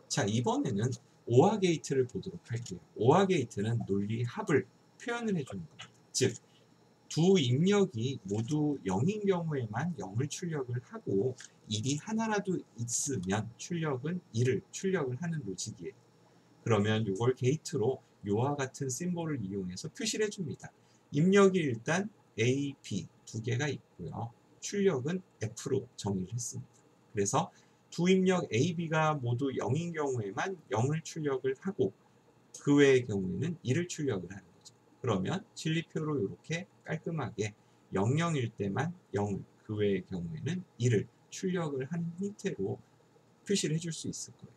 자, 이번에는 오화 게이트를 보도록 할게요. 오화 게이트는 논리 합을 표현을 해주는 겁니다. 즉, 두 입력이 모두 0인 경우에만 0을 출력을 하고 일이 하나라도 있으면 출력은 1을 출력을 하는 로직이에요. 그러면 이걸 게이트로 요와 같은 심볼을 이용해서 표시를 해줍니다. 입력이 일단 A, B 두 개가 있고요. 출력은 F로 정의를 했습니다. 그래서 두 입력 A, B가 모두 0인 경우에만 0을 출력을 하고 그 외의 경우에는 1을 출력을 하는 거죠. 그러면 진리표로 이렇게 깔끔하게 00일 때만 0을, 그 외의 경우에는 1을 출력을 하는 형태로 표시를 해줄 수 있을 거예요.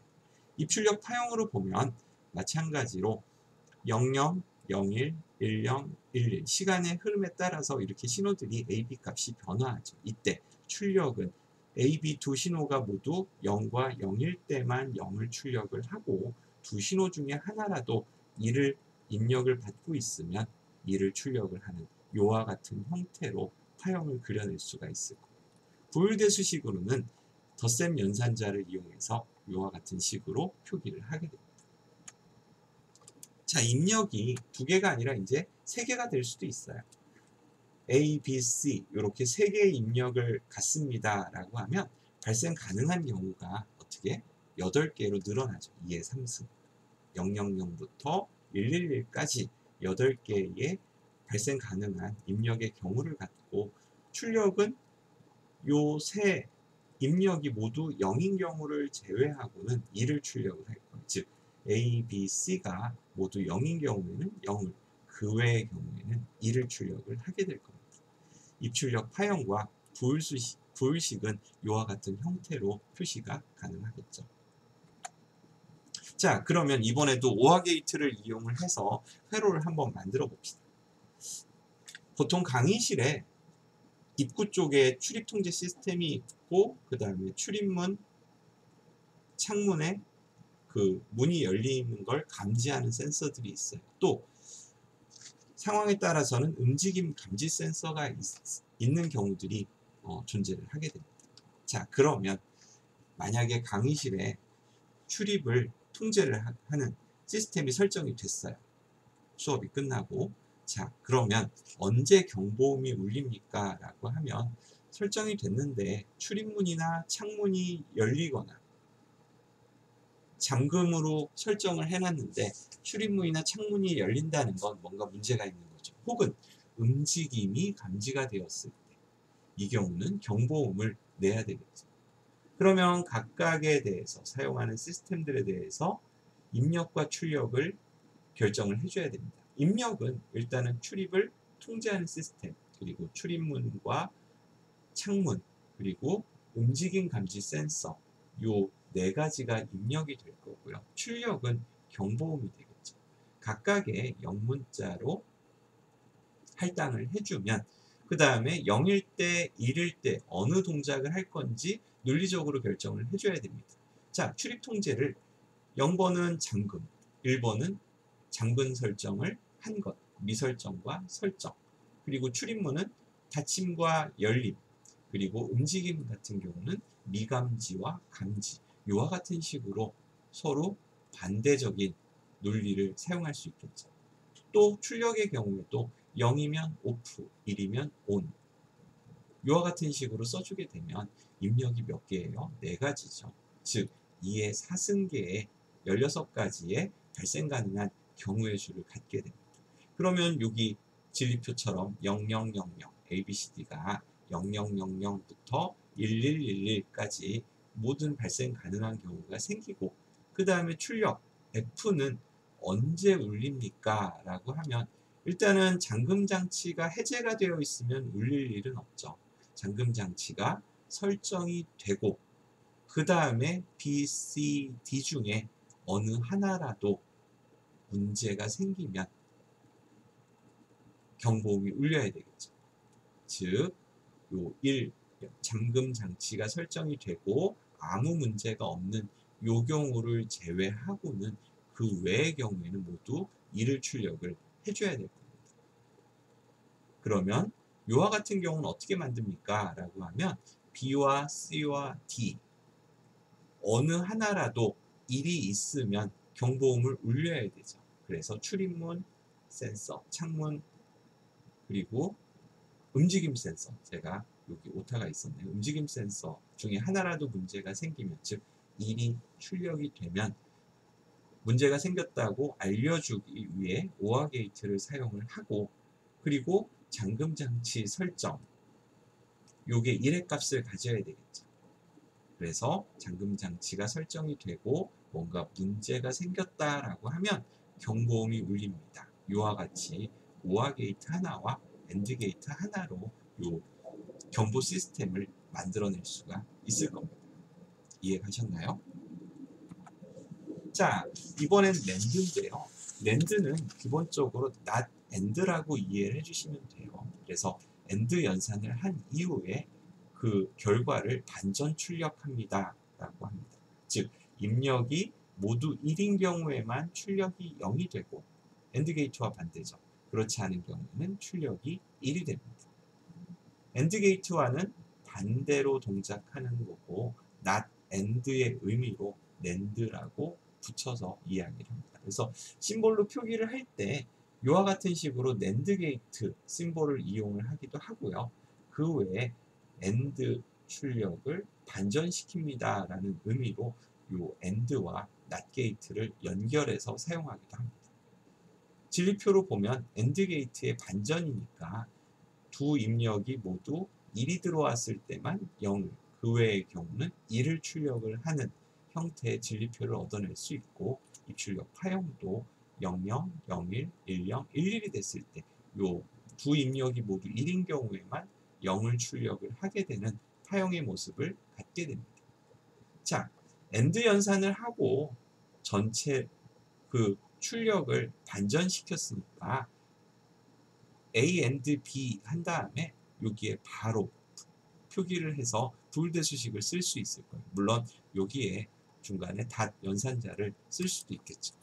입출력 파형으로 보면 마찬가지로 00, 01, 10, 11 시간의 흐름에 따라서 이렇게 신호들이 A, B 값이 변화하죠. 이때 출력은 A, B 두 신호가 모두 0과 0일 때만 0을 출력을 하고 두 신호 중에 하나라도 1을 입력을 받고 있으면 1을 출력을 하는 요와 같은 형태로 파형을 그려낼 수가 있을 거예요. 부율대수식으로는 덧셈 연산자를 이용해서 요와 같은 식으로 표기를 하게 됩니다. 자, 입력이 두 개가 아니라 이제 세 개가 될 수도 있어요. A, B, C 이렇게 세 개의 입력을 갖습니다 라고 하면 발생 가능한 경우가 어떻게 8개로 늘어나죠. 2의 3승 000부터 111까지 8개의 발생 가능한 입력의 경우를 갖고 출력은 요 세 입력이 모두 0인 경우를 제외하고는 1을 출력을 할 거예요. 즉 A, B, C가 모두 0인 경우에는 0을, 그 외의 경우에는 1을 출력을 하게 될 겁니다. 입출력 파형과 부율식은 이와 같은 형태로 표시가 가능하겠죠. 자, 그러면 이번에도 오화 게이트를 이용을 해서 회로를 한번 만들어 봅시다. 보통 강의실에 입구 쪽에 출입 통제 시스템이 있고 그 다음에 출입문, 창문에 그 문이 열리는 걸 감지하는 센서들이 있어요. 또 상황에 따라서는 움직임 감지 센서가 있는 경우들이 존재를 하게 됩니다. 자, 그러면 만약에 강의실에 출입을 통제를 하는 시스템이 설정이 됐어요. 수업이 끝나고. 자, 그러면 언제 경보음이 울립니까? 라고 하면 설정이 됐는데 출입문이나 창문이 열리거나 잠금으로 설정을 해놨는데 출입문이나 창문이 열린다는 건 뭔가 문제가 있는 거죠. 혹은 움직임이 감지가 되었을 때 이 경우는 경보음을 내야 되겠죠. 그러면 각각에 대해서 사용하는 시스템들에 대해서 입력과 출력을 결정을 해줘야 됩니다. 입력은 일단은 출입을 통제하는 시스템, 그리고 출입문과 창문, 그리고 움직임 감지 센서, 요 네 가지가 입력이 될 거고요. 출력은 경보음이 되겠죠. 각각의 영문자로 할당을 해주면 그 다음에 0일 때, 1일 때 어느 동작을 할 건지 논리적으로 결정을 해줘야 됩니다. 자, 출입 통제를 0번은 잠금, 1번은 잠근 설정을 한 것, 미설정과 설정, 그리고 출입문은 닫힘과 열림, 그리고 움직임 같은 경우는 미감지와 감지, 이와 같은 식으로 서로 반대적인 논리를 사용할 수 있겠죠. 또 출력의 경우에도 0이면 오프, 1이면 온, 이와 같은 식으로 써주게 되면 입력이 몇 개예요? 4가지죠. 즉 2의 4승계의 16가지의 발생 가능한 경우의 수를 갖게 됩니다. 그러면 여기 진리표처럼 0000 ABCD가 0000부터 1111까지 모든 발생 가능한 경우가 생기고 그 다음에 출력 F는 언제 울립니까? 라고 하면 일단은 잠금 장치가 해제가 되어 있으면 울릴 일은 없죠. 잠금 장치가 설정이 되고 그 다음에 B, C, D 중에 어느 하나라도 문제가 생기면 경보음이 울려야 되겠죠. 즉, 요 1, 잠금 장치가 설정이 되고 아무 문제가 없는 요 경우를 제외하고는 그 외의 경우에는 모두 1을 출력을 해줘야 될 겁니다. 그러면 요와 같은 경우는 어떻게 만듭니까? 라고 하면 B와 C와 D 어느 하나라도 일이 있으면 경보음을 울려야 되죠. 그래서 출입문 센서, 창문, 그리고 움직임 센서, 제가 여기 오타가 있었네요. 움직임 센서 중에 하나라도 문제가 생기면, 즉 일이 출력이 되면 문제가 생겼다고 알려주기 위해 오화 게이트를 사용을 하고, 그리고 잠금 장치 설정, 요게 1의 값을 가져야 되겠죠. 그래서 잠금 장치가 설정이 되고 뭔가 문제가 생겼다라고 하면 경보음이 울립니다. 이와 같이 오화 게이트 하나와 엔드 게이트 하나로 요 경보 시스템을 만들어낼 수가 있을 겁니다. 이해가셨나요? 자, 이번엔 랜드인데요. 랜드는 기본적으로 not and라고 이해를 해주시면 돼요. 그래서 and 연산을 한 이후에 그 결과를 반전 출력합니다 라고 합니다. 즉 입력이 모두 1인 경우에만 출력이 0이 되고, AND 게이트와 반대죠. 그렇지 않은 경우에는 출력이 1이 됩니다. AND 게이트와는 반대로 동작하는 거고, not and의 의미로 NAND라고 붙여서 이야기를 합니다. 그래서 심볼로 표기를 할 때 이와 같은 식으로 NAND 게이트 심볼을 이용을 하기도 하고요. 그 외에 AND 출력을 반전시킵니다 라는 의미로 이 AND와 NOT 게이트를 연결해서 사용하기도 합니다. 진리표로 보면 AND 게이트의 반전이니까 두 입력이 모두 1이 들어왔을 때만 0을, 그 외의 경우는 1을 출력을 하는 형태의 진리표를 얻어낼 수 있고, 입출력 파형도 00, 01, 10, 11이 됐을 때 요 두 입력이 모두 1인 경우에만 0을 출력을 하게 되는 파형의 모습을 갖게 됩니다. 자, AND 연산을 하고 전체 그 출력을 반전시켰으니까 A and B 한 다음에 여기에 바로 표기를 해서 부울대 수식을 쓸 수 있을 거예요. 물론 여기에 중간에 닷 연산자를 쓸 수도 있겠죠.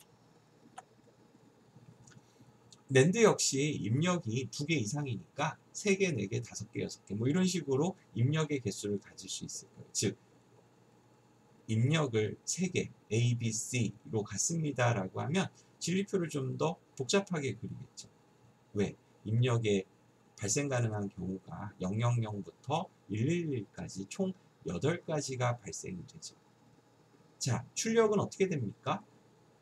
낸드 역시 입력이 2개 이상이니까 3개, 4개, 5개, 6개 뭐 이런 식으로 입력의 개수를 가질 수 있을 거예요. 즉 입력을 3개 A, B, C로 갔습니다 라고 하면 진리표를 좀 더 복잡하게 그리겠죠. 왜? 입력에 발생 가능한 경우가 000부터 111까지 총 8가지가 발생이 되죠. 자, 출력은 어떻게 됩니까?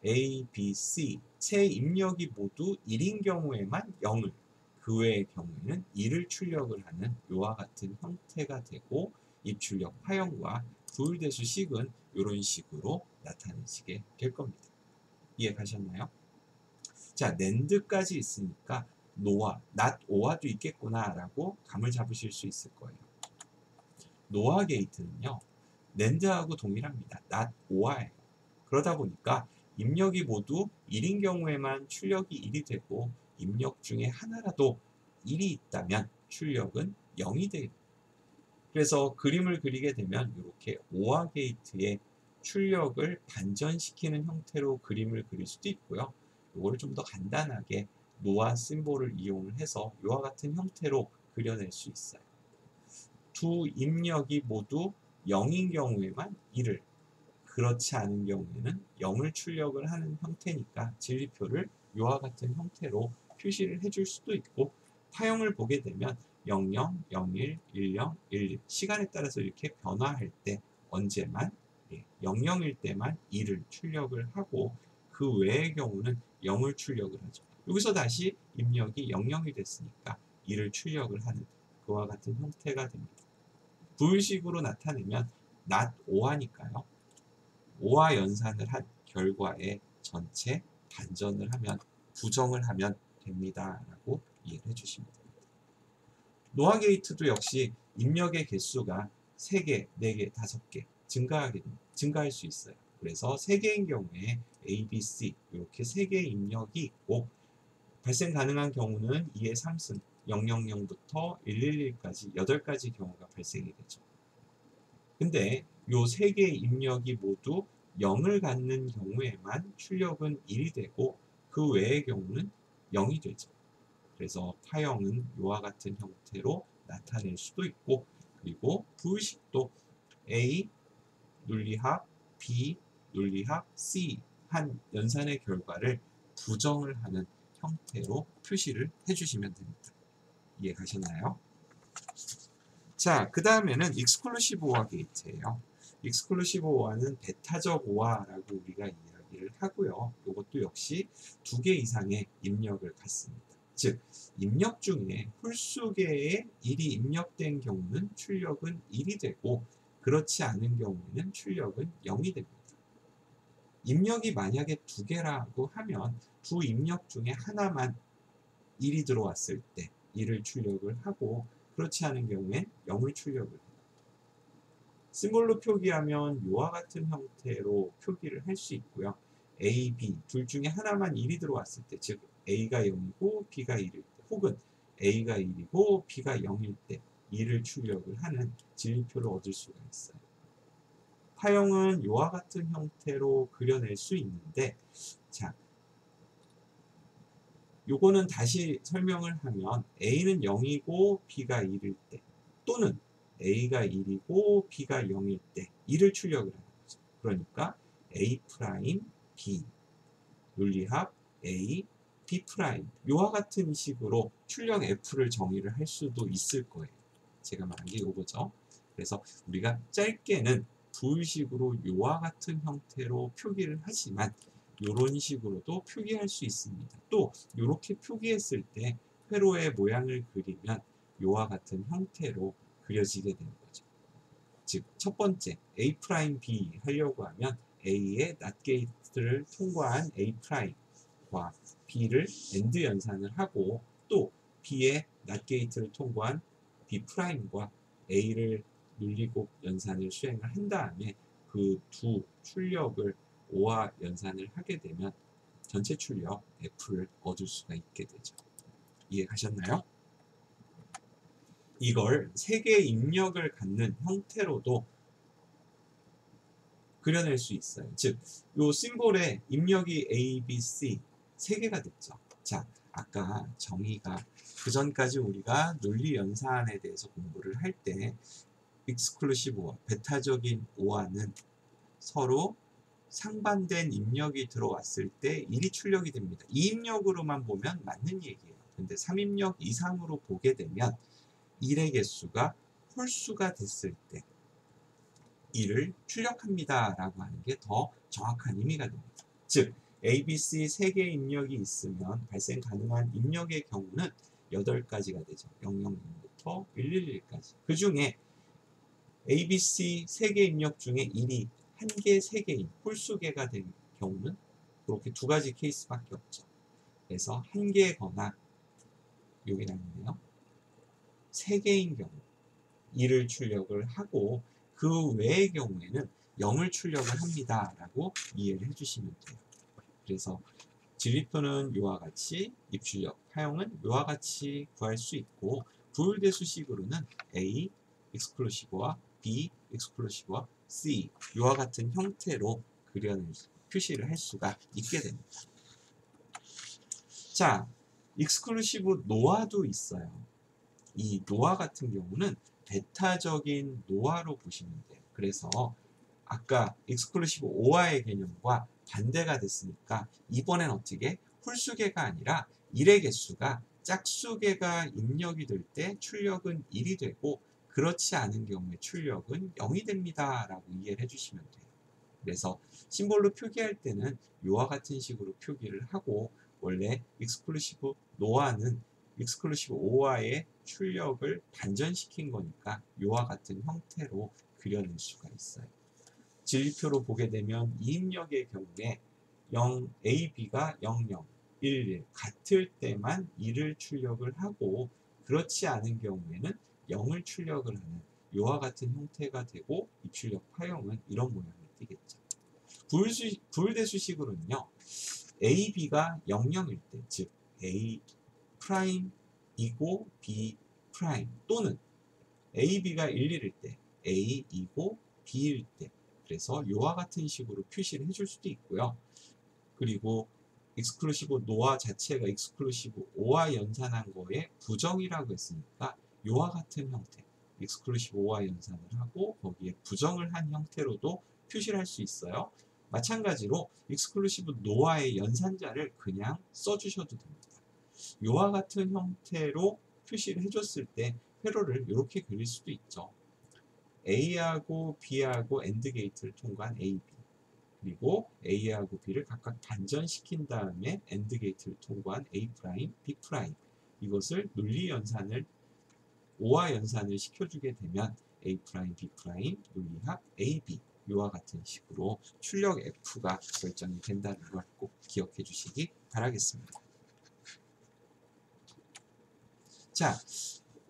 A, B, C 세 입력이 모두 1인 경우에만 0을, 그 외의 경우에는 1을 출력을 하는 이와 같은 형태가 되고, 입출력 파형과 부울대수 식은 이런 식으로 나타내시게 될 겁니다. 이해가셨나요? 자, NAND까지 있으니까 NOR, not OR도 있겠구나 라고 감을 잡으실 수 있을 거예요. NOR 게이트는요, NAND하고 동일합니다. not OR예요. 그러다 보니까 입력이 모두 1인 경우에만 출력이 1이 되고, 입력 중에 하나라도 1이 있다면 출력은 0이 돼요. 그래서 그림을 그리게 되면 이렇게 OR 게이트의 출력을 반전시키는 형태로 그림을 그릴 수도 있고요. 이거를 좀 더 간단하게 노아 심볼을 이용을 해서 이와 같은 형태로 그려낼 수 있어요. 두 입력이 모두 0인 경우에만 1을, 그렇지 않은 경우에는 0을 출력을 하는 형태니까 진리표를 이와 같은 형태로 표시를 해줄 수도 있고, 파형을 보게 되면 00, 01, 10, 11 시간에 따라서 이렇게 변화할 때 언제만 00일 때만 1을 출력을 하고, 그 외의 경우는 0을 출력을 하죠. 여기서 다시 입력이 00이 됐으니까 1을 출력을 하는 그와 같은 형태가 됩니다. 부울식으로 나타내면 not OR니까요. OR 연산을 한 결과에 전체 반전을 하면, 부정을 하면 됩니다 라고 이해를 해주시면 됩니다. 노아 게이트도 역시 입력의 개수가 3개, 4개, 5개 증가할 수 있어요. 그래서 3개인 경우에 A, B, C 이렇게 3개의 입력이 있고, 발생 가능한 경우는 2의 3승 000부터 111까지 8가지 경우가 발생이 되죠. 근데 요 3개의 입력이 모두 0을 갖는 경우에만 출력은 1이 되고, 그 외의 경우는 0이 되죠. 그래서 파형은 이와 같은 형태로 나타낼 수도 있고, 그리고 부의식도 A, 논리합, B, 논리합 C 한 연산의 결과를 부정을 하는 형태로 표시를 해주시면 됩니다. 이해가셨나요? 자, 그 다음에는 익스클루시브 오화 게이트예요. 익스클루시브 오화는 배타적 오화라고 우리가 이야기를 하고요. 이것도 역시 2개 이상의 입력을 갖습니다. 즉, 입력 중에 홀수 개의 1이 입력된 경우는 출력은 1이 되고 그렇지 않은 경우에는 출력은 0이 됩니다. 입력이 만약에 2개라고 하면 두 입력 중에 하나만 1이 들어왔을 때 1을 출력을 하고 그렇지 않은 경우엔 0을 출력을 해요. 심볼로 표기하면 이와 같은 형태로 표기를 할 수 있고요. A, B 둘 중에 하나만 1이 들어왔을 때, 즉 A가 0이고 B가 1일 때, 혹은 A가 1이고 B가 0일 때 2를 출력을 하는 진리표를 얻을 수가 있어요. 파형은 이와 같은 형태로 그려낼 수 있는데, 자, 요거는 다시 설명을 하면 A는 0이고 B가 1일 때, 또는 A가 1이고 B가 0일 때 2를 출력을 하는 거죠. 그러니까 A 프라임 B 논리합 A B 프라임 요와 같은 식으로 출력 F를 정의를 할 수도 있을 거예요. 제가 말한 게 요거죠. 그래서 우리가 짧게는 부의식으로 요와 같은 형태로 표기를 하지만 이런 식으로도 표기할 수 있습니다. 또 이렇게 표기했을 때 회로의 모양을 그리면 요와 같은 형태로 그려지게 되는 거죠. 즉, 첫 번째 A'B 하려고 하면 A의 낫 게이트를 통과한 A'과 B를 AND 연산을 하고 또 B의 낫 게이트를 통과한 B'과 A를 눌리고 연산을 수행을 한 다음에 그 두 출력을 O와 연산을 하게 되면 전체 출력 F를 얻을 수가 있게 되죠. 이해 가셨나요? 이걸 3개의 입력을 갖는 형태로도 그려낼 수 있어요. 즉, 요 심볼에 입력이 A, B, C 3개가 됐죠. 자, 아까 정의가 그 전까지 우리가 논리 연산에 대해서 공부를 할 때 익스클루시브 오화, 배타적인 오화는 서로 상반된 입력이 들어왔을 때 1이 출력이 됩니다. 2입력으로만 보면 맞는 얘기예요. 근데 3입력 이상으로 보게 되면 1의 개수가 홀수가 됐을 때 1을 출력합니다 라고 하는 게 더 정확한 의미가 됩니다. 즉 A, B, C 3개의 입력이 있으면 발생 가능한 입력의 경우는 8가지가 되죠. 000부터 111까지. 그 중에 A, B, C 3개 입력 중에 1이 1개, 3개인 홀수개가 된 경우는 그렇게 2가지 케이스밖에 없죠. 그래서 1개거나 여기 나있네요. 3개인 경우 1을 출력을 하고 그 외의 경우에는 0을 출력을 합니다 라고 이해를 해주시면 돼요. 그래서 진리표는 이와 같이, 입출력, 파형은 이와 같이 구할 수 있고 부율대수식으로는 A, 익스클루시브와 B, 익스클루시브와 C 이와 같은 형태로 표시를 할 수가 있게 됩니다. 자, 익스클루시브 노화도 있어요. 이 노화 같은 경우는 배타적인 노화로 보시면 돼요. 그래서 아까 익스클루시브 오화의 개념과 반대가 됐으니까 이번엔 어떻게 홀수개가 아니라 1의 개수가 짝수개가 입력이 될 때 출력은 1이 되고 그렇지 않은 경우에 출력은 0이 됩니다 라고 이해를 해주시면 돼요. 그래서 심볼로 표기할 때는 이와 같은 식으로 표기를 하고 원래 익스클루시브 노화는 익스클루시브 오화의 출력을 반전시킨 거니까 이와 같은 형태로 그려낼 수가 있어요. 진리표로 보게 되면 이입력의 경우에 0, A, B가 0, 0, 1, 1 같을 때만 1을 출력을 하고 그렇지 않은 경우에는 0을 출력을 하는 이와 같은 형태가 되고 입출력 파형은 이런 모양을 띠겠죠. 부율대수식으로는요. A, B가 0, 0일 때, 즉 A 프라임이고 B 프라임 또는 A, B가 1, 1일 때 A이고 B일 때 그래서 이와 같은 식으로 표시를 해줄 수도 있고요. 그리고 익스클루시브 노화 자체가 익스클루시브 오화 연산한 거에 부정이라고 했으니까 이와 같은 형태 익스클루시브 오화 연산을 하고 거기에 부정을 한 형태로도 표시를 할 수 있어요. 마찬가지로 익스클루시브 노아의 연산자를 그냥 써주셔도 됩니다. 이와 같은 형태로 표시를 해줬을 때 회로를 이렇게 그릴 수도 있죠. A하고 B하고 AND 게이트를 통과한 A, B, 그리고 A하고 B를 각각 반전시킨 다음에 AND 게이트를 통과한 A', B', 이것을 논리 연산을 오화 연산을 시켜주게 되면 A', B', 논리합 AB, 이와 같은 식으로 출력 F가 결정이 된다는 걸 꼭 기억해 주시기 바라겠습니다. 자,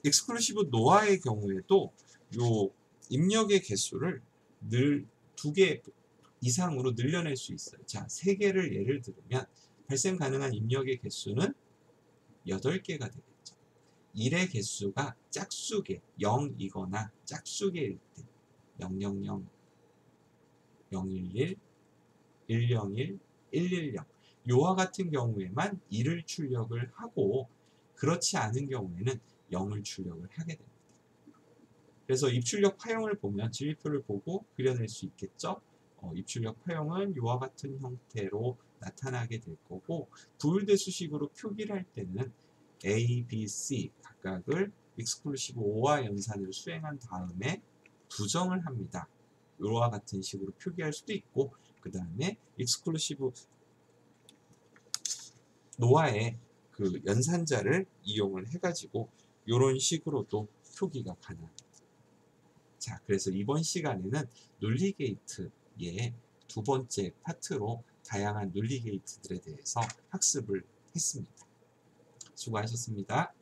익스클루시브 노아의 경우에도 요 입력의 개수를 늘 2개 이상으로 늘려낼 수 있어요. 자, 3개를 예를 들면 발생 가능한 입력의 개수는 8개가 되겠죠. 1의 개수가 짝수개 0이거나 짝수개일 때 000, 011, 101, 110 요와 같은 경우에만 1을 출력을 하고 그렇지 않은 경우에는 0을 출력을 하게 됩니다. 그래서 입출력 파형을 보면 진리표를 보고 그려낼 수 있겠죠. 입출력 파형은 이와 같은 형태로 나타나게 될 거고 부율대수식으로 표기를 할 때는 A, B, C 각각을 익스클루시브 O와 연산을 수행한 다음에 부정을 합니다. 이와 같은 식으로 표기할 수도 있고 그 다음에 익스클루시브 노아의 그 연산자를 이용을 해가지고 이런 식으로도 표기가 가능합니다. 자, 그래서 이번 시간에는 논리 게이트의 2번째 파트로 다양한 논리 게이트들에 대해서 학습을 했습니다. 수고하셨습니다.